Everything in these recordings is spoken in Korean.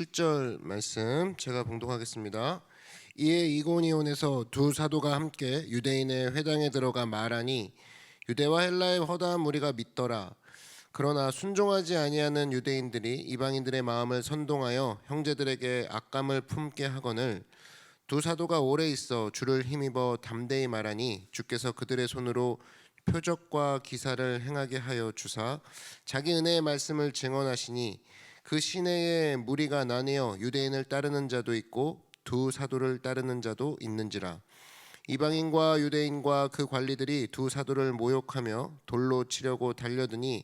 7절 말씀 제가 봉독하겠습니다. 이에 이고니온에서 두 사도가 함께 유대인의 회당에 들어가 말하니 유대와 헬라의 허다한 무리가 믿더라. 그러나 순종하지 아니하는 유대인들이 이방인들의 마음을 선동하여 형제들에게 악감을 품게 하거늘 두 사도가 오래 있어 주를 힘입어 담대히 말하니 주께서 그들의 손으로 표적과 기사를 행하게 하여 주사 자기 은혜의 말씀을 증언하시니 그 시내에 무리가 나뉘어 유대인을 따르는 자도 있고 두 사도를 따르는 자도 있는지라. 이방인과 유대인과 그 관리들이 두 사도를 모욕하며 돌로 치려고 달려드니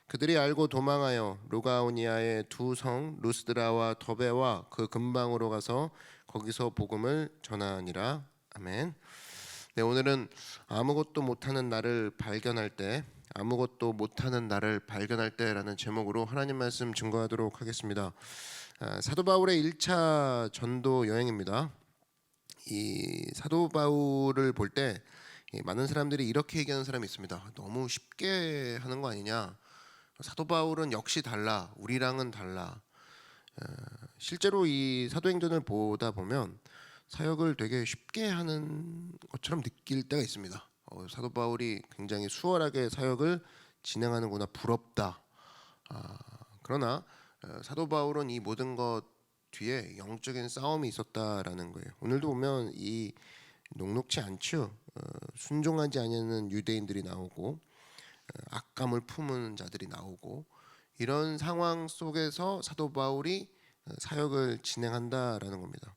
그들이 알고 도망하여 루가오니아의 두 성 루스드라와 더베와 그 근방으로 가서 거기서 복음을 전하니라. 아멘. 네, 오늘은 아무것도 못하는 나를 발견할 때, 아무것도 못하는 나를 발견할 때라는 제목으로 하나님 말씀 증거하도록 하겠습니다. 사도 바울의 1차 전도 여행입니다. 이 사도 바울을 볼 때 많은 사람들이 이렇게 얘기하는 사람이 있습니다. 너무 쉽게 하는 거 아니냐? 사도 바울은 역시 달라. 우리랑은 달라. 실제로 이 사도행전을 보다 보면 사역을 되게 쉽게 하는 것처럼 느낄 때가 있습니다. 사도 바울이 굉장히 수월하게 사역을 진행하는구나, 부럽다. 그러나 사도 바울은 이 모든 것 뒤에 영적인 싸움이 있었다라는 거예요. 오늘도 보면 이 녹록지 않죠. 순종하지 않는 유대인들이 나오고 악감을 품은 자들이 나오고 이런 상황 속에서 사도 바울이 사역을 진행한다라는 겁니다.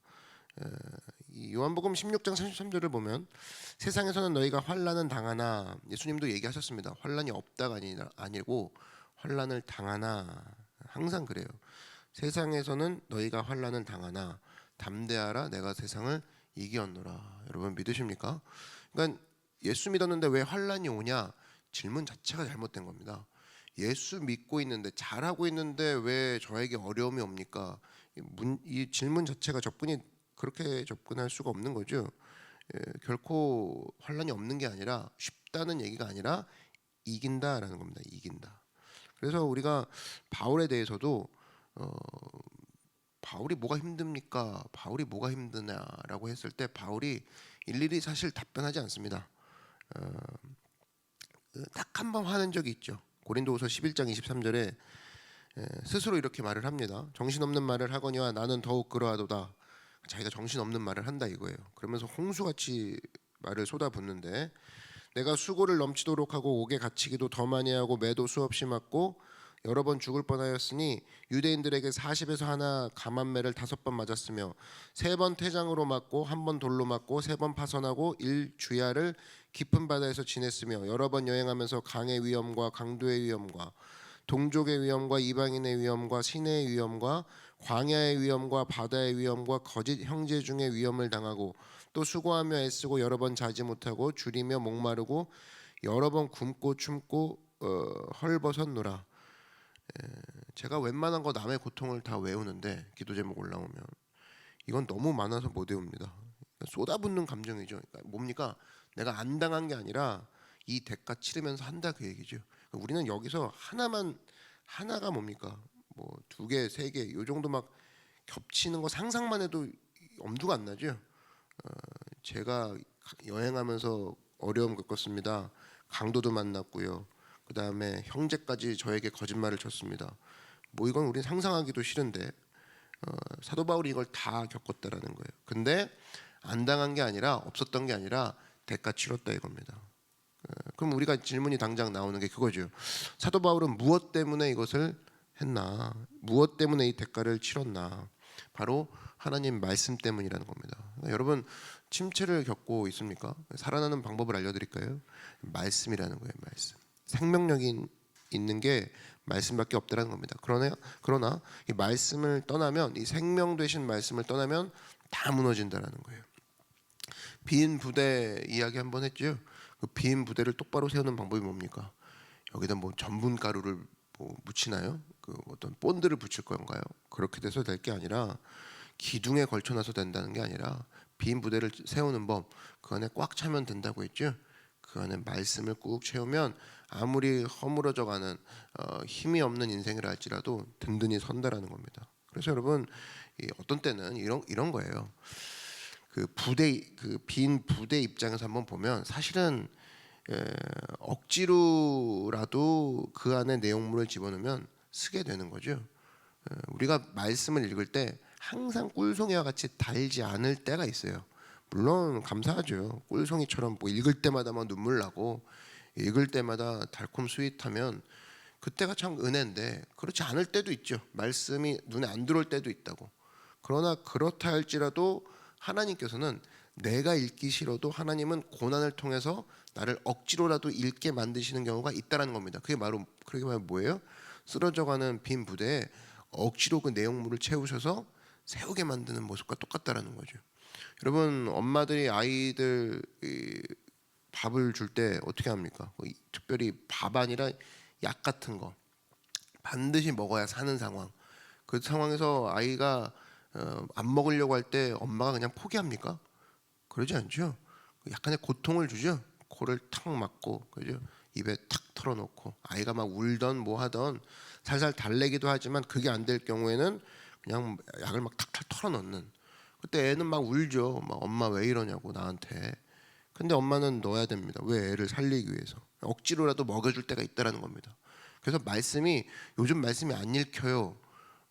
이 요한복음 16장 33절을 보면 세상에서는 너희가 환난은 당하나, 예수님도 얘기하셨습니다. 환난이 없다가 아니고 환난을 당하나, 항상 그래요. 세상에서는 너희가 환난을 당하나 담대하라, 내가 세상을 이기었노라. 여러분 믿으십니까? 그러니까 예수 믿었는데 왜 환난이 오냐? 질문 자체가 잘못된 겁니다. 예수 믿고 있는데, 잘하고 있는데 왜 저에게 어려움이 옵니까? 이 질문 자체가 그렇게 접근할 수가 없는 거죠. 결코 환난이 없는 게 아니라, 쉽다는 얘기가 아니라 이긴다라는 겁니다. 이긴다. 그래서 우리가 바울에 대해서도 바울이 뭐가 힘듭니까? 바울이 뭐가 힘드냐라고 했을 때 바울이 일일이 사실 답변하지 않습니다. 딱 한 번 하는 적이 있죠. 고린도후서 11장 23절에 스스로 이렇게 말을 합니다. 정신없는 말을 하거니와 나는 더욱 그러하도다. 자기가 정신없는 말을 한다 이거예요. 그러면서 홍수같이 말을 쏟아붓는데, 내가 수고를 넘치도록 하고 옥에 갇히기도 더 많이 하고 매도 수없이 맞고 여러 번 죽을 뻔하였으니 유대인들에게 40에서 하나 감한매를 5번 맞았으며 3번 태장으로 맞고 1번 돌로 맞고 3번 파선하고 1주야를 깊은 바다에서 지냈으며 여러 번 여행하면서 강의 위험과 강도의 위험과 동족의 위험과 이방인의 위험과 시내의 위험과 광야의 위험과 바다의 위험과 거짓 형제 중의 위험을 당하고 또 수고하며 애쓰고 여러 번 자지 못하고 줄이며 목마르고 여러 번 굶고 춤고 헐벗었노라. 제가 웬만한 거 남의 고통을 다 외우는데 기도 제목 올라오면 이건 너무 많아서 못 외웁니다. 쏟아붓는 감정이죠. 그러니까 뭡니까? 내가 안 당한 게 아니라 이 대가 치르면서 한다 그 얘기죠. 우리는 여기서 하나가 뭡니까? 뭐 2개, 3개 요 정도 막 겹치는 거 상상만 해도 엄두가 안 나죠. 제가 여행하면서 어려움 겪었습니다. 강도도 만났고요. 그 다음에 형제까지 저에게 거짓말을 쳤습니다. 뭐 이건 우린 상상하기도 싫은데 사도 바울이 이걸 다 겪었다라는 거예요. 근데 안 당한 게 아니라, 없었던 게 아니라 대가 치렀다 이겁니다. 그럼 우리가 질문이 당장 나오는 게 그거죠. 사도 바울은 무엇 때문에 이것을 했나? 무엇 때문에 이 대가를 치렀나? 바로 하나님 말씀 때문이라는 겁니다. 그러니까 여러분 침체를 겪고 있습니까? 살아나는 방법을 알려드릴까요? 말씀이라는 거예요. 말씀. 생명력이 있는 게 말씀밖에 없다라는 겁니다. 그러나 이 말씀을 떠나면, 이 생명 되신 말씀을 떠나면 다 무너진다라는 거예요. 빈 부대 이야기 한번 했죠. 그 빈 부대를 똑바로 세우는 방법이 뭡니까? 여기다 뭐 전분 가루를 뭐 묻히나요? 그 어떤 본드를 붙일 건가요? 그렇게 돼서 될 게 아니라, 기둥에 걸쳐놔서 된다는 게 아니라 빈 부대를 세우는 법, 그 안에 꽉 차면 된다고 했죠. 그 안에 말씀을 꾹 채우면 아무리 허물어져가는 힘이 없는 인생을 할지라도 든든히 선다라는 겁니다. 그래서 여러분 어떤 때는 이런 거예요. 빈 부대 입장에서 한번 보면 사실은 억지로라도 그 안에 내용물을 집어넣으면 쓰게 되는 거죠. 우리가 말씀을 읽을 때 항상 꿀송이와 같이 달지 않을 때가 있어요. 물론 감사하죠. 꿀송이처럼 뭐 읽을 때마다 막 눈물 나고 읽을 때마다 달콤 스윗하면 그때가 참 은혜인데, 그렇지 않을 때도 있죠. 말씀이 눈에 안 들어올 때도 있다고. 그러나 그렇다 할지라도 하나님께서는 내가 읽기 싫어도 하나님은 고난을 통해서 나를 억지로라도 읽게 만드시는 경우가 있다라는 겁니다. 그게 바로 뭐예요? 쓰러져가는 빈 부대에 억지로 그 내용물을 채우셔서 세우게 만드는 모습과 똑같다라는 거죠. 여러분, 엄마들이 아이들 밥을 줄 때 어떻게 합니까? 특별히 밥 아니라 약 같은 거 반드시 먹어야 사는 상황. 그 상황에서 아이가 안 먹으려고 할 때 엄마가 그냥 포기합니까? 그러지 않죠. 약간의 고통을 주죠. 코를 탁 막고, 그죠? 입에 탁 털어놓고 아이가 막 울던 뭐 하던 살살 달래기도 하지만 그게 안 될 경우에는 그냥 약을 막 탁탁 털어넣는. 그때 애는 막 울죠. 막 엄마 왜 이러냐고 나한테. 근데 엄마는 넣어야 됩니다. 왜? 애를 살리기 위해서. 억지로라도 먹여줄 때가 있다라는 겁니다. 그래서 요즘 말씀이 안 읽혀요.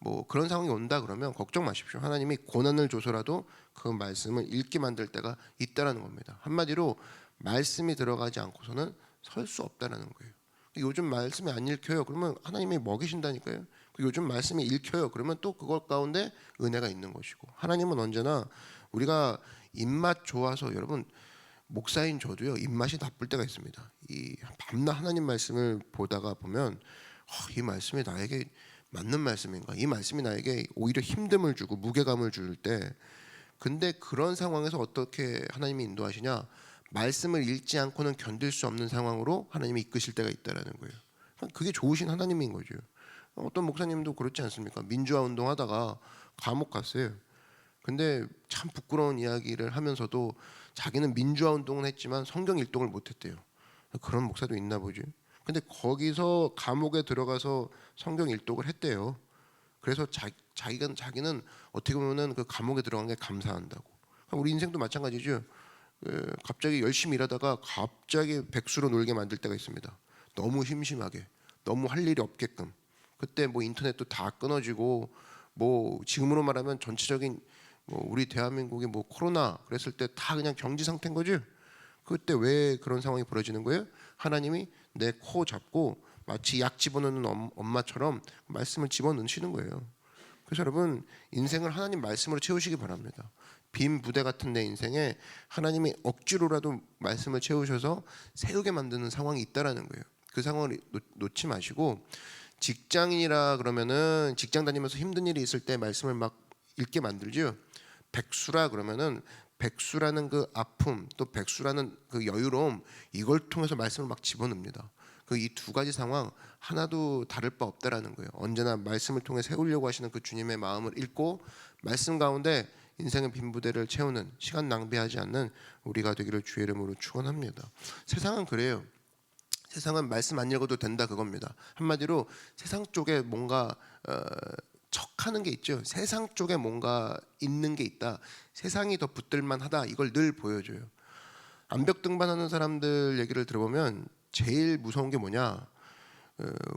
뭐 그런 상황이 온다 그러면 걱정 마십시오. 하나님이 고난을 줘서라도 그 말씀을 읽게 만들 때가 있다라는 겁니다. 한마디로 말씀이 들어가지 않고서는 설 수 없다라는 거예요. 요즘 말씀이 안 읽혀요. 그러면 하나님이 먹이신다니까요. 요즘 말씀이 읽혀요. 그러면 또 그것 가운데 은혜가 있는 것이고, 하나님은 언제나 우리가 입맛 좋아서, 여러분 목사인 저도요 입맛이 나쁠 때가 있습니다. 이 밤낮 하나님 말씀을 보다가 보면 이 말씀이 나에게 맞는 말씀인가? 이 말씀이 나에게 오히려 힘듦을 주고 무게감을 줄 때, 근데 그런 상황에서 어떻게 하나님이 인도하시냐? 말씀을 읽지 않고는 견딜 수 없는 상황으로 하나님이 이끄실 때가 있다라는 거예요. 그게 좋으신 하나님인 거죠. 어떤 목사님도 그렇지 않습니까? 민주화 운동하다가 감옥 갔어요. 근데 참 부끄러운 이야기를 하면서도 자기는 민주화 운동은 했지만 성경 일독을 못했대요. 그런 목사도 있나 보죠. 근데 거기서 감옥에 들어가서 성경 일독을 했대요. 그래서 자기는 어떻게 보면은 그 감옥에 들어간 게 감사한다고. 우리 인생도 마찬가지죠. 갑자기 열심히 일하다가 갑자기 백수로 놀게 만들 때가 있습니다. 너무 심심하게, 너무 할 일이 없게끔. 그때 뭐 인터넷도 다 끊어지고, 뭐 지금으로 말하면 전체적인 뭐 우리 대한민국이 뭐 코로나 그랬을 때 다 그냥 경지 상태인 거죠. 그때 왜 그런 상황이 벌어지는 거예요? 하나님이 내 코 잡고 마치 약 집어넣는 엄마처럼 말씀을 집어넣으시는 거예요. 그래서 여러분, 인생을 하나님 말씀으로 채우시기 바랍니다. 빈 부대 같은 내 인생에 하나님이 억지로라도 말씀을 채우셔서 세우게 만드는 상황이 있다라는 거예요. 그 상황을 놓지 마시고, 직장인이라 그러면은 직장 다니면서 힘든 일이 있을 때 말씀을 막 읽게 만들죠. 백수라 그러면은 백수라는 그 아픔, 또 백수라는 그 여유로움, 이걸 통해서 말씀을 막 집어넣습니다. 그 이 두 가지 상황 하나도 다를 바 없다라는 거예요. 언제나 말씀을 통해 세우려고 하시는 그 주님의 마음을 읽고 말씀 가운데 인생의 빈 부대를 채우는, 시간 낭비하지 않는 우리가 되기를 주의 이름으로 축원합니다. 세상은 그래요. 세상은 말씀 안 읽어도 된다 그겁니다. 한마디로 세상 쪽에 뭔가 척하는 게 있죠. 세상 쪽에 뭔가 있는 게 있다. 세상이 더 붙들만하다. 이걸 늘 보여줘요. 암벽 등반하는 사람들 얘기를 들어보면 제일 무서운 게 뭐냐?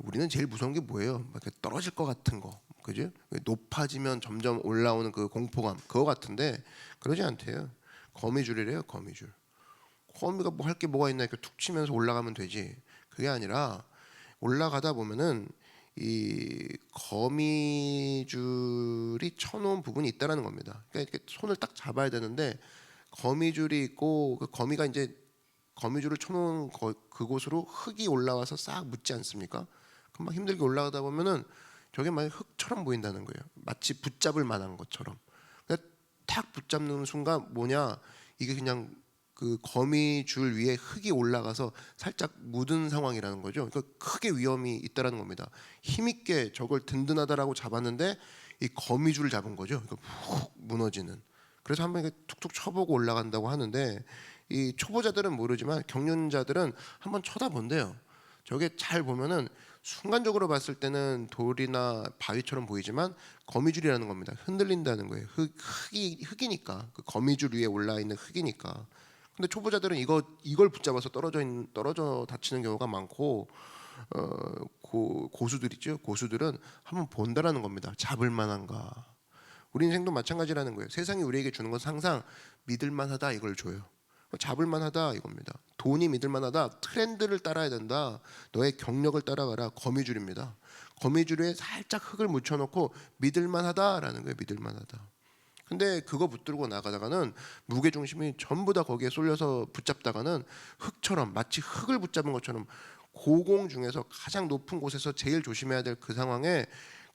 우리는 제일 무서운 게 뭐예요? 막 이렇게 떨어질 것 같은 거, 그죠? 높아지면 점점 올라오는 그 공포감, 그거 같은데 그러지 않대요. 거미줄이래요, 거미줄. 거미가 뭐 할 게 뭐가 있나, 이렇게 툭 치면서 올라가면 되지. 그게 아니라 올라가다 보면은 이 거미줄이 쳐놓은 부분이 있다라는 겁니다. 그러니까 이렇게 손을 딱 잡아야 되는데 거미줄이 있고, 그 거미가 이제 거미줄을 쳐놓은 그곳으로 흙이 올라와서 싹 묻지 않습니까? 금방 힘들게 올라가다 보면은 저게 막 흙처럼 보인다는 거예요. 마치 붙잡을 만한 것처럼. 탁 붙잡는 순간 뭐냐? 이게 그냥 그 거미줄 위에 흙이 올라가서 살짝 묻은 상황이라는 거죠. 그러니까 크게 위험이 있다라는 겁니다. 힘있게 저걸 든든하다라고 잡았는데 이 거미줄을 잡은 거죠. 그러니까 훅 무너지는. 그래서 한번 이렇게 툭툭 쳐보고 올라간다고 하는데, 이 초보자들은 모르지만 경륜자들은 한번 쳐다본대요. 저게 잘 보면은 순간적으로 봤을 때는 돌이나 바위처럼 보이지만 거미줄이라는 겁니다. 흔들린다는 거예요. 흙이니까, 그 거미줄 위에 올라 있는 흙이니까. 근데 초보자들은 이걸 붙잡아서 떨어져 다치는 경우가 많고, 고수들 있죠. 고수들은 한번 본다라는 겁니다. 잡을 만한가. 우리 인생도 마찬가지라는 거예요. 세상이 우리에게 주는 것은 항상 믿을 만하다 이걸 줘요. 잡을 만하다 이겁니다. 돈이 믿을 만하다. 트렌드를 따라야 된다. 너의 경력을 따라가라. 거미줄입니다. 거미줄에 살짝 흙을 묻혀놓고 믿을 만하다라는 거예요. 믿을 만하다. 근데 그거 붙들고 나가다가는 무게중심이 전부 다 거기에 쏠려서 붙잡다가는 흙처럼, 마치 흙을 붙잡은 것처럼 고공 중에서 가장 높은 곳에서 제일 조심해야 될 그 상황에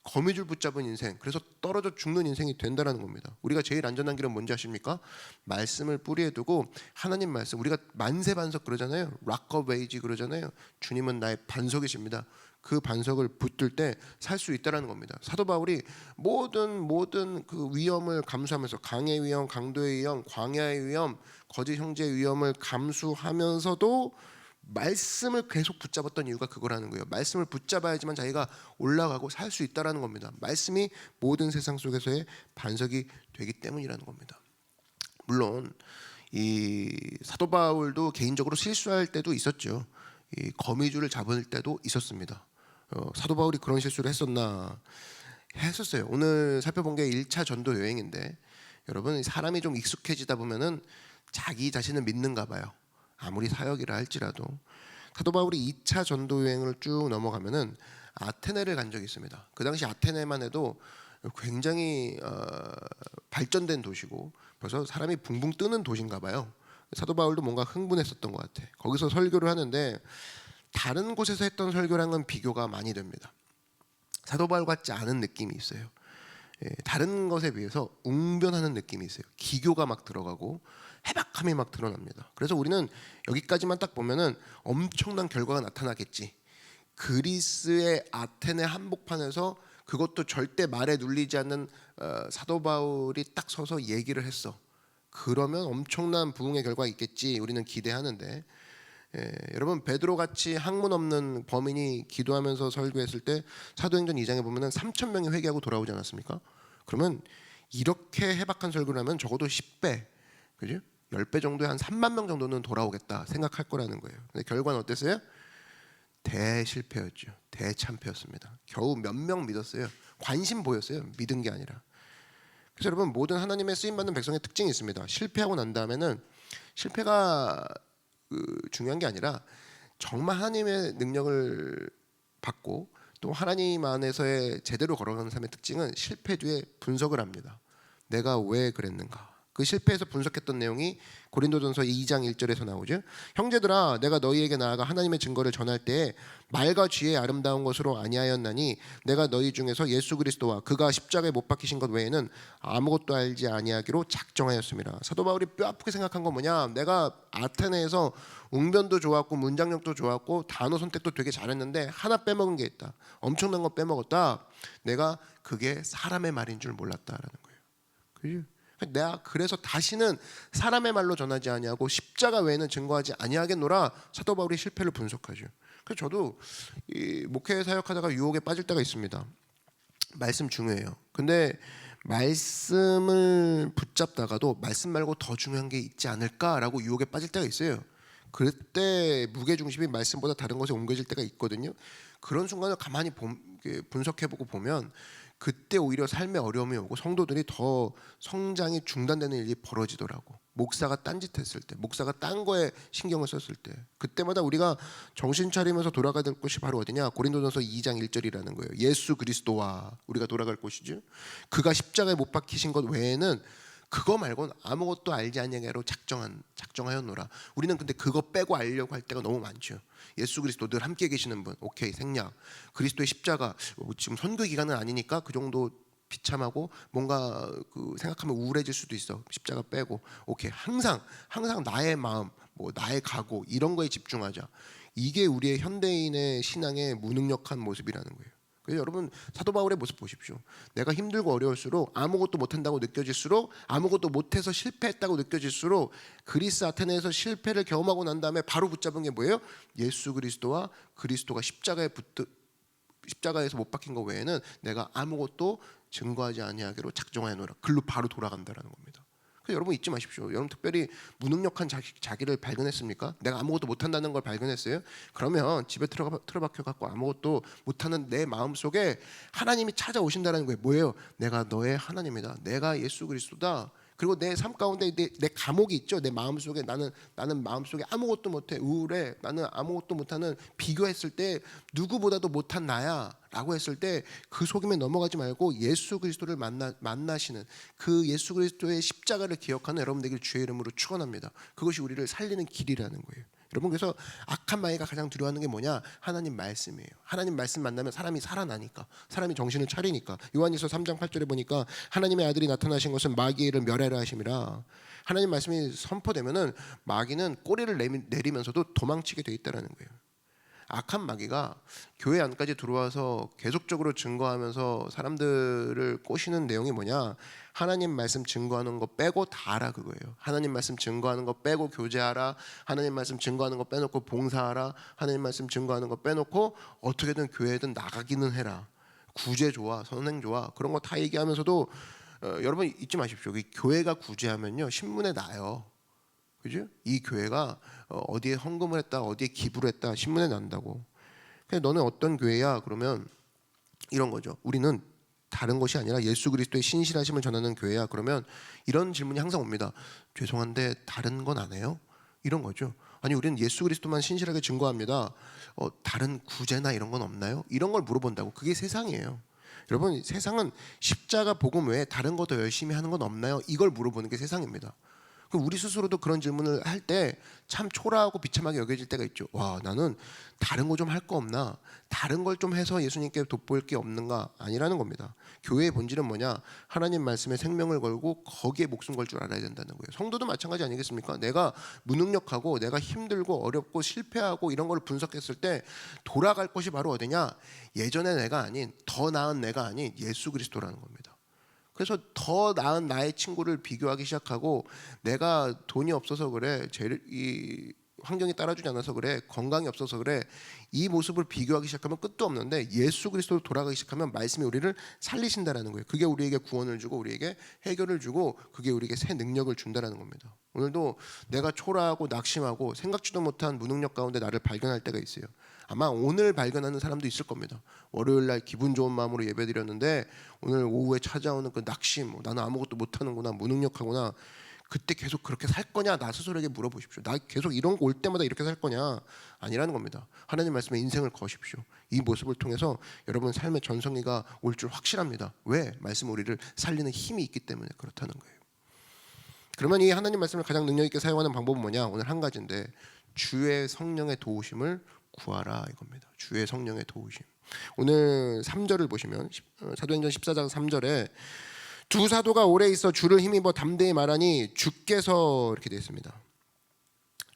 거미줄 붙잡은 인생, 그래서 떨어져 죽는 인생이 된다는 겁니다. 우리가 제일 안전한 길은 뭔지 아십니까? 말씀을 뿌리에 두고 하나님 말씀, 우리가 만세반석 그러잖아요. 락 오브 에이지 그러잖아요. 주님은 나의 반석이십니다. 그 반석을 붙들 때 살 수 있다라는 겁니다. 사도 바울이 모든 그 위험을 감수하면서, 강의 위험, 강도의 위험, 광야의 위험, 거짓 형제의 위험을 감수하면서도 말씀을 계속 붙잡았던 이유가 그거라는 거예요. 말씀을 붙잡아야지만 자기가 올라가고 살 수 있다라는 겁니다. 말씀이 모든 세상 속에서의 반석이 되기 때문이라는 겁니다. 물론 이 사도 바울도 개인적으로 실수할 때도 있었죠. 이 거미줄을 잡을 때도 있었습니다. 사도 바울이 그런 실수를 했었나? 했었어요. 오늘 살펴본 게 1차 전도 여행인데, 여러분 사람이 좀 익숙해지다 보면은 자기 자신을 믿는가 봐요. 아무리 사역이라 할지라도. 사도 바울이 2차 전도 여행을 쭉 넘어가면은 아테네를 간 적이 있습니다. 그 당시 아테네만 해도 굉장히 발전된 도시고 벌써 사람이 붕붕 뜨는 도시인가 봐요. 사도 바울도 뭔가 흥분했었던 것 같아. 거기서 설교를 하는데 다른 곳에서 했던 설교랑은 비교가 많이 됩니다. 사도 바울 같지 않은 느낌이 있어요. 다른 것에 비해서 웅변하는 느낌이 있어요. 기교가 막 들어가고 해박함이 막 드러납니다. 그래서 우리는 여기까지만 딱 보면은 엄청난 결과가 나타나겠지. 그리스의 아테네 한복판에서, 그것도 절대 말에 눌리지 않는 사도 바울이 딱 서서 얘기를 했어. 그러면 엄청난 부흥의 결과가 있겠지 우리는 기대하는데, 여러분 베드로 같이 학문 없는 범인이 기도하면서 설교했을 때 사도행전 2장에 보면은 3,000명이 회개하고 돌아오지 않았습니까? 그러면 이렇게 해박한 설교를 하면 적어도 10배, 그죠? 10배 정도에 한 3만 명 정도는 돌아오겠다 생각할 거라는 거예요. 근데 결과는 어땠어요? 대실패였죠. 대참패였습니다. 겨우 몇 명 믿었어요. 관심 보였어요. 믿은 게 아니라. 그래서 여러분 모든 하나님의 쓰임받는 백성의 특징이 있습니다. 실패하고 난 다음에는 실패가 중요한 게 아니라 정말 하나님의 능력을 받고 또 하나님 안에서의 제대로 걸어가는 삶의 특징은 실패 뒤에 분석을 합니다. 내가 왜 그랬는가? 그 실패에서 분석했던 내용이 고린도전서 2장 1절에서 나오죠. 형제들아, 내가 너희에게 나아가 하나님의 증거를 전할 때에 말과 쥐의 아름다운 것으로 아니하였나니 내가 너희 중에서 예수 그리스도와 그가 십자가에 못 박히신 것 외에는 아무것도 알지 아니하기로 작정하였습니다. 사도 바울이 뼈아프게 생각한 건 뭐냐? 내가 아테네에서 웅변도 좋았고 문장력도 좋았고 단어 선택도 되게 잘했는데 하나 빼먹은 게 있다. 엄청난 거 빼먹었다. 내가 그게 사람의 말인 줄 몰랐다라는 거예요. 그죠? 내가 그래서 다시는 사람의 말로 전하지 아니하고 십자가 외에는 증거하지 아니하겠노라. 사도 바울이 실패를 분석하죠. 그래서 저도 이 목회 사역하다가 유혹에 빠질 때가 있습니다. 말씀 중요해요. 근데 말씀을 붙잡다가도 말씀 말고 더 중요한 게 있지 않을까라고 유혹에 빠질 때가 있어요. 그때 무게중심이 말씀보다 다른 것에 옮겨질 때가 있거든요. 그런 순간을 가만히 분석해보고 보면 그때 오히려 삶의 어려움이 오고 성도들이 더 성장이 중단되는 일이 벌어지더라고. 목사가 딴짓했을 때, 목사가 딴 거에 신경을 썼을 때, 그때마다 우리가 정신 차리면서 돌아가야 될 곳이 바로 어디냐? 고린도전서 2장 1절이라는 거예요. 예수 그리스도와 우리가 돌아갈 곳이죠. 그가 십자가에 못 박히신 것 외에는 그거 말고는 아무것도 알지 아니하게로 작정하였노라. 우리는 근데 그거 빼고 알려고 할 때가 너무 많죠. 예수 그리스도 늘 함께 계시는 분, 오케이 생략. 그리스도의 십자가, 지금 선교 기간은 아니니까 그 정도 비참하고 뭔가 생각하면 우울해질 수도 있어. 십자가 빼고 오케이. 항상 나의 마음, 뭐 나의 각오 이런 거에 집중하자. 이게 우리의 현대인의 신앙의 무능력한 모습이라는 거예요. 그래서 여러분 사도 바울의 모습 보십시오. 내가 힘들고 어려울수록, 아무것도 못한다고 느껴질수록, 아무것도 못해서 실패했다고 느껴질수록, 그리스 아테네에서 실패를 경험하고 난 다음에 바로 붙잡은 게 뭐예요? 예수 그리스도와 그리스도가 십자가에 십자가에서 못 박힌 거 외에는 내가 아무것도 증거하지 아니하기로 작정하여 놓으라. 글로 바로 돌아간다라는 겁니다. 그래서 여러분 잊지 마십시오. 여러분 특별히 무능력한 자기를 발견했습니까? 내가 아무것도 못한다는 걸 발견했어요? 그러면 집에 틀어박혀 갖고 아무것도 못하는 내 마음속에 하나님이 찾아오신다는 거예요. 뭐예요? 내가 너의 하나님이다. 내가 예수 그리스도다. 그리고 내 삶 가운데 내 감옥이 있죠. 내 마음속에 나는 마음속에 아무것도 못해. 우울해. 나는 아무것도 못하는, 비교했을 때 누구보다도 못한 나야 라고 했을 때 그 속임에 넘어가지 말고 예수 그리스도를 만나시는 그 예수 그리스도의 십자가를 기억하는 여러분들에게 주의 이름으로 축원합니다. 그것이 우리를 살리는 길이라는 거예요. 여러분, 그래서 악한 마귀가 가장 두려워하는 게 뭐냐? 하나님 말씀이에요. 하나님 말씀 만나면 사람이 살아나니까, 사람이 정신을 차리니까. 요한일서 3장 8절에 보니까 하나님의 아들이 나타나신 것은 마귀를 멸하려 하심이라. 하나님 말씀이 선포되면은 마귀는 꼬리를 내리면서도 도망치게 돼 있다라는 거예요. 악한 마귀가 교회 안까지 들어와서 계속적으로 증거하면서 사람들을 꼬시는 내용이 뭐냐? 하나님 말씀 증거하는 거 빼고 다 하라, 그거예요. 하나님 말씀 증거하는 거 빼고 교제하라. 하나님 말씀 증거하는 거 빼놓고 봉사하라. 하나님 말씀 증거하는 거 빼놓고 어떻게든 교회든 나가기는 해라. 구제 좋아, 선행 좋아, 그런 거 다 얘기하면서도 여러분 잊지 마십시오. 이 교회가 구제하면요 신문에 나요. 그죠? 이 교회가 어디에 헌금을 했다, 어디에 기부를 했다, 신문에 난다고. 그냥 너는 어떤 교회야? 그러면 이런 거죠. 우리는 다른 것이 아니라 예수 그리스도의 신실하심을 전하는 교회야. 그러면 이런 질문이 항상 옵니다. 죄송한데 다른 건 안 해요? 이런 거죠. 아니, 우리는 예수 그리스도만 신실하게 증거합니다. 다른 구제나 이런 건 없나요? 이런 걸 물어본다고. 그게 세상이에요. 여러분, 세상은 십자가 복음 외에 다른 거 더 열심히 하는 건 없나요? 이걸 물어보는 게 세상입니다. 우리 스스로도 그런 질문을 할 때 참 초라하고 비참하게 여겨질 때가 있죠. 와, 나는 다른 거 좀 할 거 없나? 다른 걸 좀 해서 예수님께 돋보일 게 없는가? 아니라는 겁니다. 교회의 본질은 뭐냐? 하나님 말씀에 생명을 걸고 거기에 목숨 걸 줄 알아야 된다는 거예요. 성도도 마찬가지 아니겠습니까? 내가 무능력하고 내가 힘들고 어렵고 실패하고 이런 걸 분석했을 때 돌아갈 곳이 바로 어디냐? 예전의 내가 아닌, 더 나은 내가 아닌 예수 그리스도라는 겁니다. 그래서 더 나은 나의 친구를 비교하기 시작하고, 내가 돈이 없어서 그래, 이 환경이 따라주지 않아서 그래, 건강이 없어서 그래, 이 모습을 비교하기 시작하면 끝도 없는데 예수 그리스도로 돌아가기 시작하면 말씀이 우리를 살리신다라는 거예요. 그게 우리에게 구원을 주고 우리에게 해결을 주고 그게 우리에게 새 능력을 준다라는 겁니다. 오늘도 내가 초라하고 낙심하고 생각지도 못한 무능력 가운데 나를 발견할 때가 있어요. 아마 오늘 발견하는 사람도 있을 겁니다. 월요일날 기분 좋은 마음으로 예배드렸는데 오늘 오후에 찾아오는 그 낙심, 나는 아무것도 못하는구나, 무능력하구나, 그때 계속 그렇게 살 거냐? 나 스스로에게 물어보십시오. 나 계속 이런 거 올 때마다 이렇게 살 거냐? 아니라는 겁니다. 하나님 말씀에 인생을 거십시오. 이 모습을 통해서 여러분 삶의 전성기가 올 줄 확실합니다. 왜? 말씀 우리를 살리는 힘이 있기 때문에 그렇다는 거예요. 그러면 이 하나님 말씀을 가장 능력 있게 사용하는 방법은 뭐냐? 오늘 한 가지인데, 주의 성령의 도우심을 구하라 이겁니다. 주의 성령의 도우심. 오늘 3절을 보시면 사도행전 14장 3절에 두 사도가 오래 있어 주를 힘입어 담대히 말하니 주께서, 이렇게 되어 있습니다.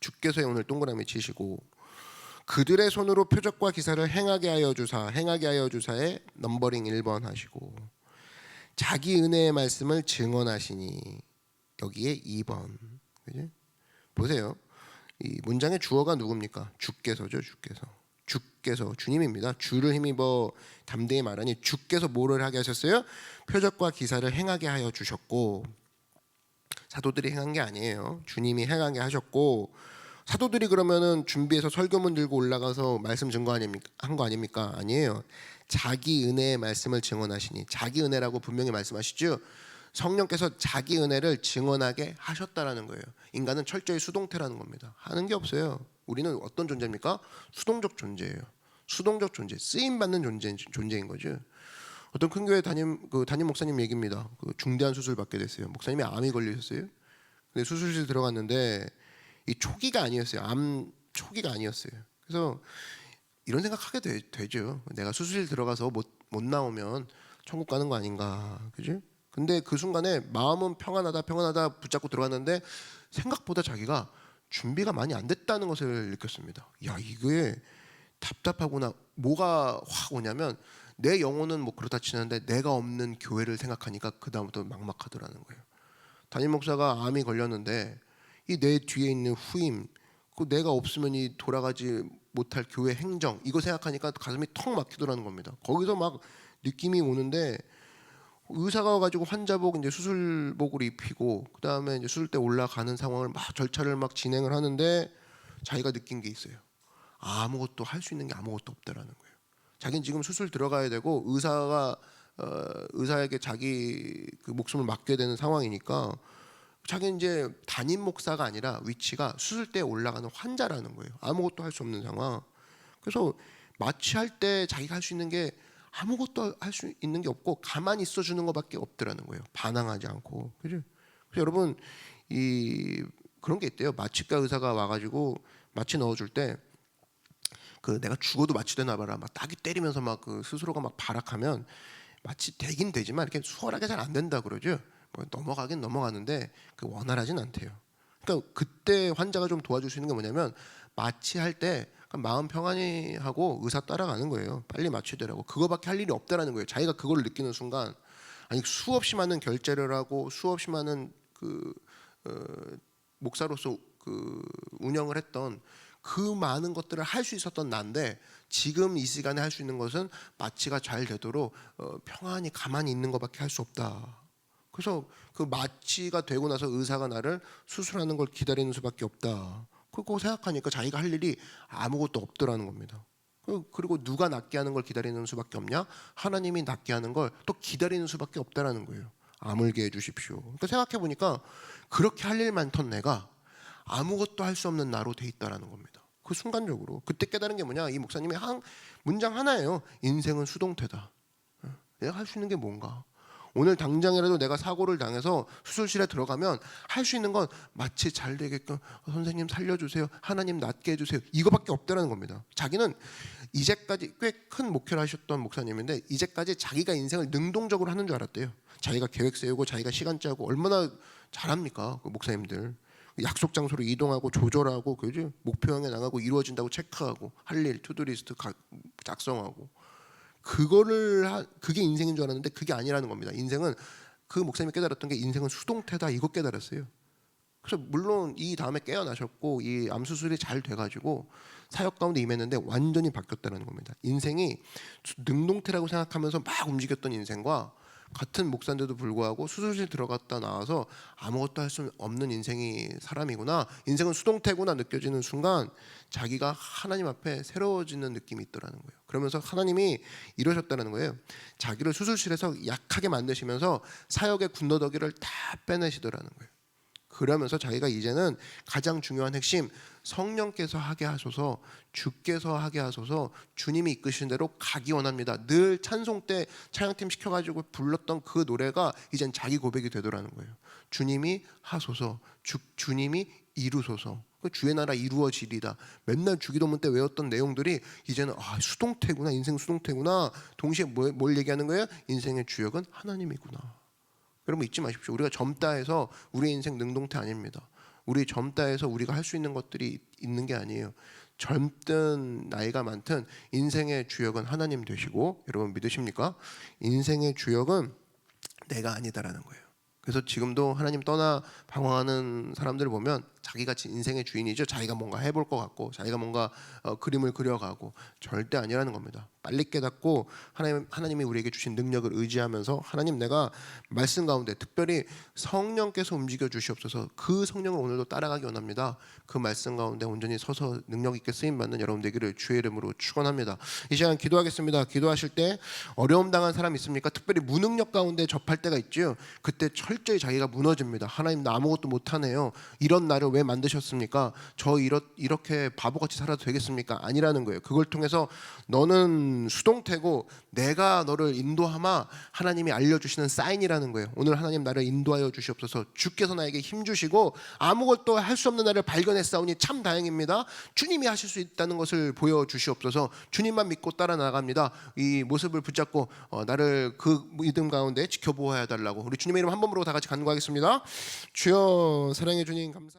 주께서에 오늘 동그라미 치시고 그들의 손으로 표적과 기사를 행하게 하여 주사에 넘버링 1번 하시고 자기 은혜의 말씀을 증언하시니, 여기에 2번. 그죠? 보세요. 이 문장의 주어가 누굽니까? 주께서죠. 주께서 주님입니다. 주를 힘입어 담대히 말하니 주께서 뭐를 하게 하셨어요? 표적과 기사를 행하게 하여 주셨고, 사도들이 행한 게 아니에요. 주님이 행하게 하셨고, 사도들이 그러면은 준비해서 설교문 들고 올라가서 말씀 증거한 거 아닙니까? 아니에요. 자기 은혜의 말씀을 증언하시니, 자기 은혜라고 분명히 말씀하시죠. 성령께서 자기 은혜를 증언하게 하셨다라는 거예요. 인간은 철저히 수동태라는 겁니다. 하는 게 없어요. 우리는 어떤 존재입니까? 수동적 존재예요. 수동적 존재, 쓰임 받는 존재인 거죠. 어떤 큰 교회 담임 목사님 얘기입니다. 중대한 수술 받게 됐어요. 목사님이 암이 걸리셨어요. 근데 수술실 들어갔는데 이 초기가 아니었어요. 암 초기가 아니었어요. 그래서 이런 생각하게 되죠. 내가 수술실 들어가서 못 나오면 천국 가는 거 아닌가, 그죠? 근데 그 순간에 마음은 평안하다 붙잡고 들어갔는데 생각보다 자기가 준비가 많이 안 됐다는 것을 느꼈습니다. 야, 이게 답답하구나. 뭐가 확 오냐면 내 영혼은 뭐 그렇다 치는데 내가 없는 교회를 생각하니까 그 다음부터 막막하더라는 거예요. 담임 목사가 암이 걸렸는데 이 내 뒤에 있는 후임, 그 내가 없으면 이 돌아가지 못할 교회 행정 이거 생각하니까 가슴이 턱 막히더라는 겁니다. 거기서 막 느낌이 오는데 의사가 와가지고 환자복 이제 수술복을 입히고 그 다음에 이제 수술대 올라가는 상황을 막 절차를 막 진행을 하는데 자기가 느낀 게 있어요. 아무것도 할 수 있는 게 아무것도 없다라는 거예요. 자기는 지금 수술 들어가야 되고 의사에게 자기 그 목숨을 맡겨야 되는 상황이니까 자기는 이제 담임 목사가 아니라 위치가 수술대에 올라가는 환자라는 거예요. 아무것도 할 수 없는 상황. 그래서 마취할 때 자기가 할 수 있는 게 아무것도 할 수 있는 게 없고 가만히 있어 주는 것밖에 없더라는 거예요. 반항하지 않고. 그죠? 그래서 여러분 그런 게 있대요. 마취과 의사가 와가지고 마취 넣어줄 때 그 내가 죽어도 마취되나 봐라 막 따기 때리면서 막 그 스스로가 막 발악하면 마취 되긴 되지만 이렇게 수월하게 잘 안 된다 그러죠. 뭐 넘어가긴 넘어가는데 그 원활하진 않대요. 그러니까 그때 환자가 좀 도와줄 수 있는 게 뭐냐면 마취할 때 마음 평안히 하고 의사 따라가는 거예요. 빨리 마취되라고. 그거밖에 할 일이 없다라는 거예요. 자기가 그걸 느끼는 순간 아니 수없이 많은 결제를 하고 수없이 많은 목사로서 그 운영을 했던 그 많은 것들을 할 수 있었던 난데 지금 이 시간에 할 수 있는 것은 마취가 잘 되도록 평안히 가만히 있는 것밖에 할 수 없다. 그래서 그 마취가 되고 나서 의사가 나를 수술하는 걸 기다리는 수밖에 없다. 그거 생각하니까 자기가 할 일이 아무것도 없더라는 겁니다. 그리고 누가 낫게 하는 걸 기다리는 수밖에 없냐? 하나님이 낫게 하는 걸 또 기다리는 수밖에 없다라는 거예요. 아물게 해주십시오. 그러니까 생각해 보니까 그렇게 할 일 많던 내가 아무것도 할 수 없는 나로 돼 있다라는 겁니다. 그 순간적으로 그때 깨달은 게 뭐냐? 이 목사님의 한 문장 하나예요. 인생은 수동태다. 내가 할 수 있는 게 뭔가? 오늘 당장이라도 내가 사고를 당해서 수술실에 들어가면 할 수 있는 건 마취 잘 되게끔 선생님 살려주세요. 하나님 낫게 해주세요. 이거밖에 없다라는 겁니다. 자기는 이제까지 꽤 큰 목회를 하셨던 목사님인데 이제까지 자기가 인생을 능동적으로 하는 줄 알았대요. 자기가 계획 세우고 자기가 시간 짜고 얼마나 잘합니까? 그 목사님들. 약속 장소로 이동하고 조절하고 그죠? 목표형에 나가고 이루어진다고 체크하고 할 일 투두리스트 작성하고 그게 인생인 줄 알았는데 그게 아니라는 겁니다. 인생은 그 목사님이 깨달았던 게 인생은 수동태다 이거 깨달았어요. 그래서 물론 이 다음에 깨어나셨고 이 암 수술이 잘 돼가지고 사역 가운데 임했는데 완전히 바뀌었다는 겁니다. 인생이 능동태라고 생각하면서 막 움직였던 인생과 같은 목사인데도 불구하고 수술실 들어갔다 나와서 아무것도 할 수 없는 인생이 사람이구나, 인생은 수동태구나 느껴지는 순간 자기가 하나님 앞에 새로워지는 느낌이 있더라는 거예요. 그러면서 하나님이 이러셨다는 거예요. 자기를 수술실에서 약하게 만드시면서 사역의 군더더기를 다 빼내시더라는 거예요. 그러면서 자기가 이제는 가장 중요한 핵심, 성령께서 하게 하소서, 주께서 하게 하소서, 주님이 이끄신 대로 가기 원합니다. 늘 찬송 때 찬양팀 시켜가지고 불렀던 그 노래가 이젠 자기 고백이 되더라는 거예요. 주님이 하소서, 주님이 이루소서, 주의 나라 이루어지리다. 맨날 주기도문 때 외웠던 내용들이 이제는 수동태구나, 인생 수동태구나. 동시에 뭘 얘기하는 거예요? 인생의 주역은 하나님이구나. 여러분 잊지 마십시오. 우리가 젊다 해서 우리의 인생 능동태 아닙니다. 우리 젊다 해서 우리가 할 수 있는 것들이 있는 게 아니에요. 젊든 나이가 많든 인생의 주역은 하나님 되시고, 여러분 믿으십니까? 인생의 주역은 내가 아니다라는 거예요. 그래서 지금도 하나님 떠나 방황하는 사람들을 보면 자기가 인생의 주인이죠. 자기가 뭔가 해볼 것 같고 자기가 뭔가 그림을 그려가고, 절대 아니라는 겁니다. 빨리 깨닫고 하나님이 우리에게 주신 능력을 의지하면서 하나님 내가 말씀 가운데 특별히 성령께서 움직여 주시옵소서, 그 성령을 오늘도 따라가기 원합니다. 그 말씀 가운데 온전히 서서 능력 있게 쓰임받는 여러분 되기를 주의 이름으로 축원합니다. 이 시간 기도하겠습니다. 기도하실 때 어려움 당한 사람 있습니까? 특별히 무능력 가운데 접할 때가 있죠. 그때 철저히 자기가 무너집니다. 하나님 나 아무것도 못하네요. 이런 나를 왜 만드셨습니까? 저 이렇게 바보같이 살아도 되겠습니까? 아니라는 거예요. 그걸 통해서 너는 수동태고 내가 너를 인도하마 하나님이 알려주시는 사인이라는 거예요. 오늘 하나님 나를 인도하여 주시옵소서. 주께서 나에게 힘 주시고 아무것도 할 수 없는 나를 발견했사오니 참 다행입니다. 주님이 하실 수 있다는 것을 보여주시옵소서. 주님만 믿고 따라 나갑니다. 이 모습을 붙잡고 나를 그 믿음 가운데 지켜보아야 달라고 우리 주님의 이름 한 번으로 다 같이 간구하겠습니다. 주여, 사랑해 주님 감사.